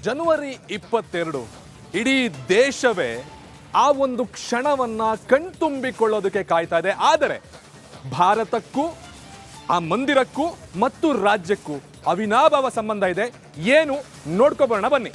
ಜನವರಿ 22 ಇಡೀ ದೇಶವೇ ಆ ಒಂದು ಕ್ಷಣವನ್ನ ಕಣ್ತುಂಬಿಕೊಳ್ಳೋದಕ್ಕೆ ಕಾಯ್ತಾ ಇದೆ. ಆದರೆ ಭಾರತಕ್ಕೂ ಆ ಮಂದಿರಕ್ಕೂ ಮತ್ತು ರಾಜ್ಯಕ್ಕೂ ಅವಿನಾಭಾವ ಸಂಬಂಧ ಇದೆ. ಏನು ನೋಡ್ಕೊಬೋಣ ಬನ್ನಿ.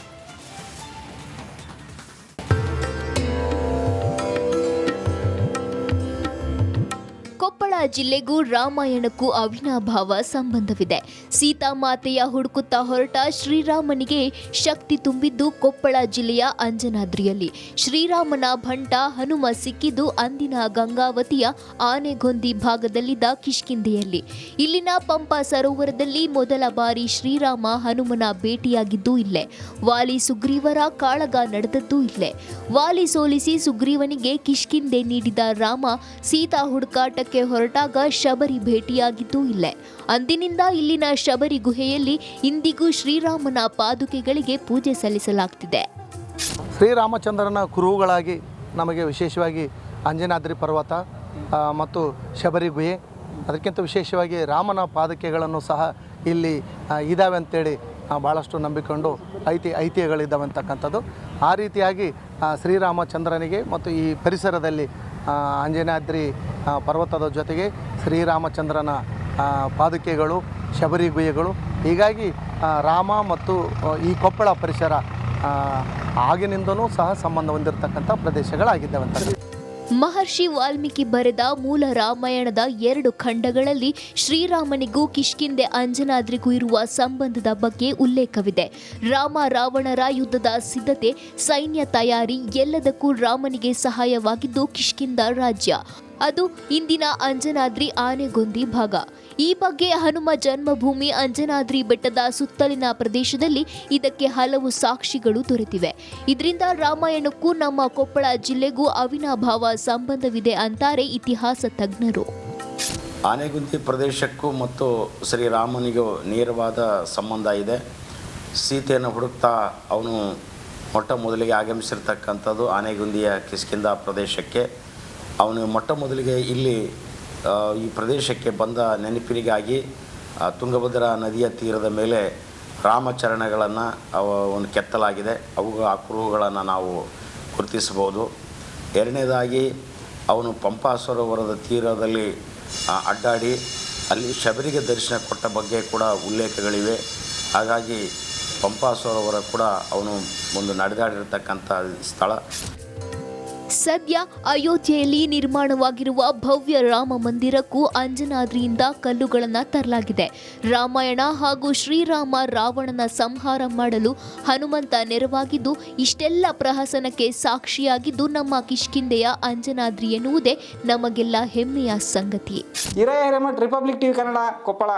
ಕೊಪ್ಪಳ ಜಿಲ್ಲೆಗೂ ರಾಮಾಯಣಕ್ಕೂ ಅವಿನಾಭಾವ ಸಂಬಂಧವಿದೆ. ಸೀತಾಮಾತೆಯ ಹುಡುಕುತ್ತಾ ಹೊರಟ ಶ್ರೀರಾಮನಿಗೆ ಶಕ್ತಿ ತುಂಬಿದ್ದು ಕೊಪ್ಪಳ ಜಿಲ್ಲೆಯ ಅಂಜನಾದ್ರಿಯಲ್ಲಿ. ಶ್ರೀರಾಮನ ಭಂಟ ಹನುಮ ಸಿಕ್ಕಿದ್ದು ಅಂದಿನ ಗಂಗಾವತಿಯ ಆನೆಗೊಂದಿ ಭಾಗದಲ್ಲಿದ್ದ ಕಿಷ್ಕಿಂಧೆಯಲ್ಲಿ. ಇಲ್ಲಿನ ಪಂಪಾ ಸರೋವರದಲ್ಲಿ ಮೊದಲ ಬಾರಿ ಶ್ರೀರಾಮ ಹನುಮನ ಭೇಟಿಯಾಗಿದ್ದು ಇಲ್ಲೇ. ವಾಲಿ ಸುಗ್ರೀವರ ಕಾಳಗ ನಡೆದದ್ದು ಇಲ್ಲೇ. ವಾಲಿ ಸೋಲಿಸಿ ಸುಗ್ರೀವನಿಗೆ ಕಿಷ್ಕಿಂಧೆ ನೀಡಿದ ರಾಮ ಸೀತಾ ಹುಡುಕಾಟಕ್ಕೆ ಹೊರಟಾಗ ಶಬರಿ ಭೇಟಿಯಾಗಿದ್ದು ಇಲ್ಲೇ. ಅಂದಿನಿಂದ ಇಲ್ಲಿನ ಶಬರಿ ಗುಹೆಯಲ್ಲಿ ಇಂದಿಗೂ ಶ್ರೀರಾಮನ ಪಾದುಕೆಗಳಿಗೆ ಪೂಜೆ ಸಲ್ಲಿಸಲಾಗ್ತಿದೆ. ಶ್ರೀರಾಮಚಂದ್ರನ ಕುರುಹುಗಳಾಗಿ ನಮಗೆ ವಿಶೇಷವಾಗಿ ಅಂಜನಾದ್ರಿ ಪರ್ವತ ಮತ್ತು ಶಬರಿ ಗುಹೆ, ಅದಕ್ಕಿಂತ ವಿಶೇಷವಾಗಿ ರಾಮನ ಪಾದುಕೆಗಳನ್ನು ಸಹ ಇಲ್ಲಿ ಇದ್ದಾವೆ ಅಂತೇಳಿ ಭಾಳಷ್ಟು ನಂಬಿಕೊಂಡು ಐತಿಹ್ಯಗಳಿದ್ದಾವೆ ಅಂತಕ್ಕಂಥದ್ದು. ಆ ರೀತಿಯಾಗಿ ಶ್ರೀರಾಮಚಂದ್ರನಿಗೆ ಮತ್ತು ಈ ಪರಿಸರದಲ್ಲಿ ಅಂಜನಾದ್ರಿ ಪರ್ವತದ ಜೊತೆಗೆ ಶ್ರೀರಾಮಚಂದ್ರನ ಪಾದುಕೆಗಳು, ಶಬರಿ ಗುಹೆಗಳು, ಹೀಗಾಗಿ ರಾಮ ಮತ್ತು ಈ ಕೊಪ್ಪಳ ಪರಿಸರ ಆಗಿನಿಂದನೂ ಸಹ ಸಂಬಂಧ ಹೊಂದಿರತಕ್ಕಂಥ ಪ್ರದೇಶಗಳಾಗಿದ್ದಾವೆ ಅಂತ. ಮಹರ್ಷಿ ವಾಲ್ಮೀಕಿ ಬರೆದ ಮೂಲ ರಾಮಾಯಣದ 2 ಖಂಡಗಳಲ್ಲಿ ಶ್ರೀರಾಮನಿಗೂ ಕಿಷ್ಕಿಂಧೆ ಅಂಜನಾದ್ರಿಗೂ ಇರುವ ಸಂಬಂಧದ ಬಗ್ಗೆ ಉಲ್ಲೇಖವಿದೆ. ರಾಮ ರಾವಣರ ಯುದ್ಧದ ಸಿದ್ಧತೆ, ಸೈನ್ಯ ತಯಾರಿ ಎಲ್ಲದಕ್ಕೂ ರಾಮನಿಗೆ ಸಹಾಯವಾಗಿದ್ದು ಕಿಷ್ಕಿಂಧ ರಾಜ್ಯ. ಅದು ಇಂದಿನ ಅಂಜನಾದ್ರಿ ಆನೆಗೊಂದಿ ಭಾಗ. ಈ ಬಗ್ಗೆ ಹನುಮ ಜನ್ಮಭೂಮಿ ಅಂಜನಾದ್ರಿ ಬೆಟ್ಟದ ಸುತ್ತಲಿನ ಪ್ರದೇಶದಲ್ಲಿ ಇದಕ್ಕೆ ಹಲವು ಸಾಕ್ಷಿಗಳು ದೊರೆತಿವೆ. ಇದರಿಂದ ರಾಮಾಯಣಕ್ಕೂ ನಮ್ಮ ಕೊಪ್ಪಳ ಜಿಲ್ಲೆಗೂ ಅವಿನಾಭಾವ ಸಂಬಂಧವಿದೆ ಅಂತಾರೆ ಇತಿಹಾಸ ತಜ್ಞರು. ಆನೆಗುಂದಿ ಪ್ರದೇಶಕ್ಕೂ ಮತ್ತು ಶ್ರೀರಾಮನಿಗೂ ನೇರವಾದ ಸಂಬಂಧ ಇದೆ. ಸೀತೆಯನ್ನು ಹುಡುಕ್ತಾ ಅವನು ಮೊಟ್ಟ ಮೊದಲಿಗೆ ಆಗಮಿಸಿರ್ತಕ್ಕಂಥದ್ದು ಆನೆಗುಂದಿಯ ಕಿಷ್ಕಿಂಧ ಪ್ರದೇಶಕ್ಕೆ. ಅವನು ಮೊಟ್ಟ ಮೊದಲಿಗೆ ಇಲ್ಲಿ ಈ ಪ್ರದೇಶಕ್ಕೆ ಬಂದ ನೆನಪಿನಿಗಾಗಿ ತುಂಗಭದ್ರಾ ನದಿಯ ತೀರದ ಮೇಲೆ ರಾಮಚರಣಗಳನ್ನು ಅವನು ಕೆತ್ತಲಾಗಿದೆ. ಆ ಕುರುಹುಗಳನ್ನು ನಾವು ಗುರುತಿಸಬಹುದು. ಎರಡನೇದಾಗಿ ಅವನು ಪಂಪಾ ಸರೋವರದ ತೀರದಲ್ಲಿ ಅಡ್ಡಾಡಿ ಅಲ್ಲಿ ಶಬರಿಗೆ ದರ್ಶನ ಕೊಟ್ಟ ಬಗ್ಗೆ ಕೂಡ ಉಲ್ಲೇಖಗಳಿವೆ. ಹಾಗಾಗಿ ಪಂಪಾ ಸರೋವರ ಕೂಡ ಅವನು ಒಂದು ನಡೆದಾಡಿರತಕ್ಕಂಥ ಸ್ಥಳ. ಸದ್ಯ ಅಯೋಧ್ಯೆಯಲ್ಲಿ ನಿರ್ಮಾಣವಾಗಿರುವ ಭವ್ಯ ರಾಮ ಮಂದಿರಕ್ಕೂ ಅಂಜನಾದ್ರಿಯಿಂದ ಕಲ್ಲುಗಳನ್ನು ತರಲಾಗಿದೆ. ರಾಮಾಯಣ ಹಾಗೂ ಶ್ರೀರಾಮ ರಾವಣನ ಸಂಹಾರ ಮಾಡಲು ಹನುಮಂತ ನೆರವಾಗಿದ್ದು ಇಷ್ಟೆಲ್ಲ ಪ್ರಹಸನಕ್ಕೆ ಸಾಕ್ಷಿಯಾಗಿದ್ದು ನಮ್ಮ ಕಿಷ್ಕಿಂಧೆಯ ಅಂಜನಾದ್ರಿ ಎನ್ನುವುದೇ ನಮಗೆಲ್ಲ ಹೆಮ್ಮೆಯ ಸಂಗತಿ. Hiremath republic TV Kannada Koppal.